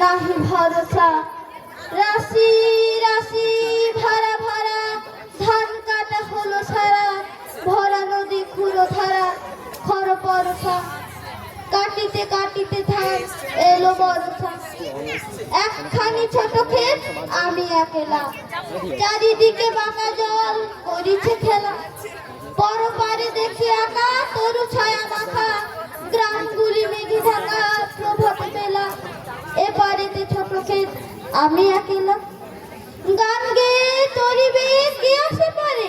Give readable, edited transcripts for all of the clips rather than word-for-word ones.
নাহি ভরসা। রাশি রাশি ভরা ভরা ধান কাটা হলো সারা, ভরা নদী খুঁড়ো ধারা খর পরশা। কাটিতে কাটিতে ধান এলো বরষা। একখানি ছোট ক্ষেত আমি একলা, চারিদিকে বাঁকা জল করিছে খেলা। পরপারে দেখি আঁকা তরু ছায়া মাখা, গ্রামগুলি মেঘে ঢাকা প্রভাত বেলা। এপারেতে ছোট ক্ষেত আমি একলা, গান গেয়ে চলিবে কি আসে পারে।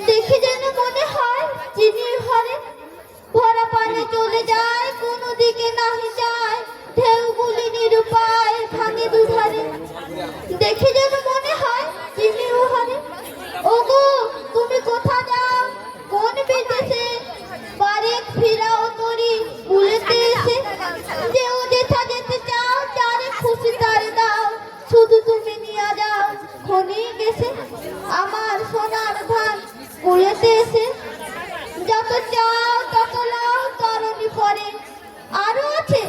দেখি যেন মনে হয় চিনির ঘরে, ভরা পানে চলে যায় কোনো দিকে নাহি যায়, ঢেউগুলি নিরুপায় ভাঙে দুধারে। দেখি যেন মনে হয় চিনির ঘরে। ওগো তুমি কোথা যাও কোন বিদেশে, বারেক ফিরাও তরি ভুলেতে এসে। যেও যেথা যেতে চাও যারে খুশি তারে দাও, শুধু তুমি নিয়ে যাও খনি গেছে আমার সোনার ধান কুড়েতে এসে। যত চাও তত লাও তরণী পরে, আরো আছে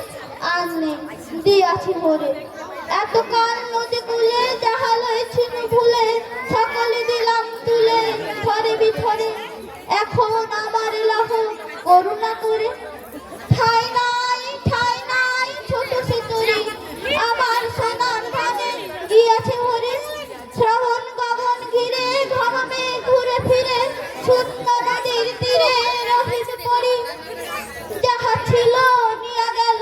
আর নেই দিয়াছি ভরে। এতকাল নদী কুলে যাহা লয়েছিল ভুলে, সকলে দিলাম তুলে থরে বিথরে। এখন আমার লাহ করুণা করে, ঠাই নাই ছোট সে তরি, আমার সোনার ধানে গিয়াছে ভরে। শ্রাবণ গগন ঘিরে ঘমে ঘুরে ফিরে, শূন্য নদীর তীরে রহিতে পড়ি। যাহা ছিল নিয়া গেল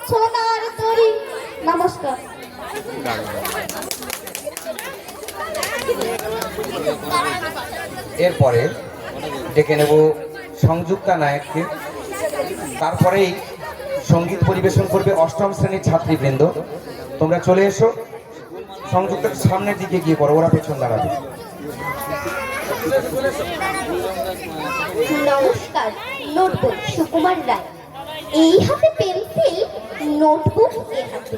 সোনার তরি। নমস্কার। এরপরে ডেকে নেব সংযুক্তা নায়ককে, তারপরেই সঙ্গীত পরিবেশন করবে অষ্টম শ্রেণীর ছাত্রীবৃন্দ। তোমরা চলে এসো, সংযুক্তার সামনের দিকে গিয়ে পড়ো, ওরা পেছন দাঁড়াবে। নমস্কার। নোটবুক সুকুমার রায়, এই হাতে পেন্সিল, নোটবুক এ হাতে।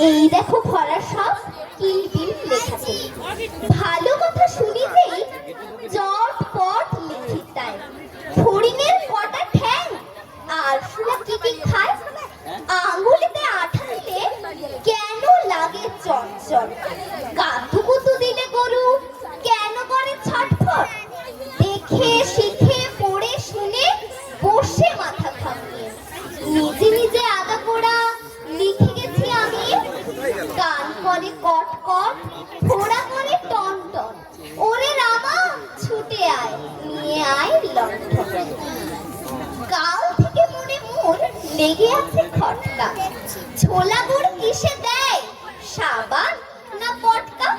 এই দেখো ভরা সব কিলবিল লেখাতে। ভালো কথা শুনিতেই চটপট লিখি তাই। ফড়িংয়ের কটা ঠ্যাং আর শুনে কি কি খায়, আঙুলিতে আঠা দিলে কেন লাগে চঞ্চল, কাতুকুতু দিলে গরু কেন করে ছটফট। দেখে শিখে পড়ে শুনে বসে মাথা খামিয়ে, নিজে নিজে আগা গোড়া লিখে গেছি আমি। গান করে কট কট, ঘোড়া করে টন টন, ওরে রামা ছুটে আয় নিয়ে আয় লণ্ঠন। কাল থেকে মনে মন লেগে আছে খটকা, ছোলা গুড় কিসে দেয় সাবান না পটকা।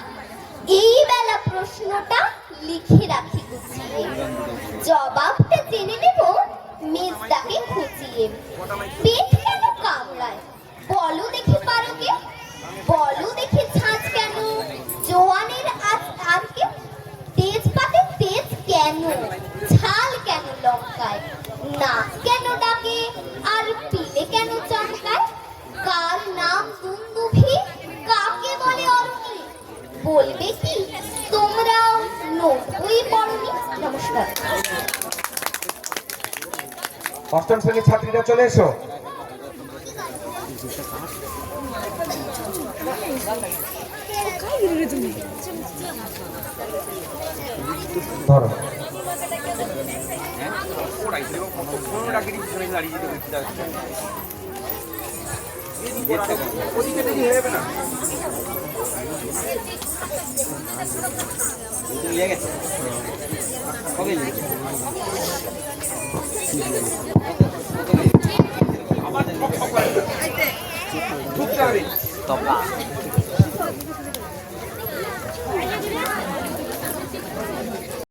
এই বেলা প্রশ্নটা লিখে রাখি গুছিয়ে, জবাবটা জেনে নেব মেজদাকে খুঁজিয়ে। পেট কেন কামড়ায় বলো দেখি পারোকে, বলো দেখি ছাঁচ কেন জোয়ানের আজকে। তেজপাতে তেজ কেন, ঝাল কেন লঙ্কায়, নাক কেন ডাকে আর পিলে কেন চমকায়। কার নাম দুন্দুভি কাকে বলে অরুণী, বলবে কি তোমরাও নোটবই পড়নি। নমস্কার। অষ্টম শ্রেণীর ছাত্রীরা চলে এসো। ধরো।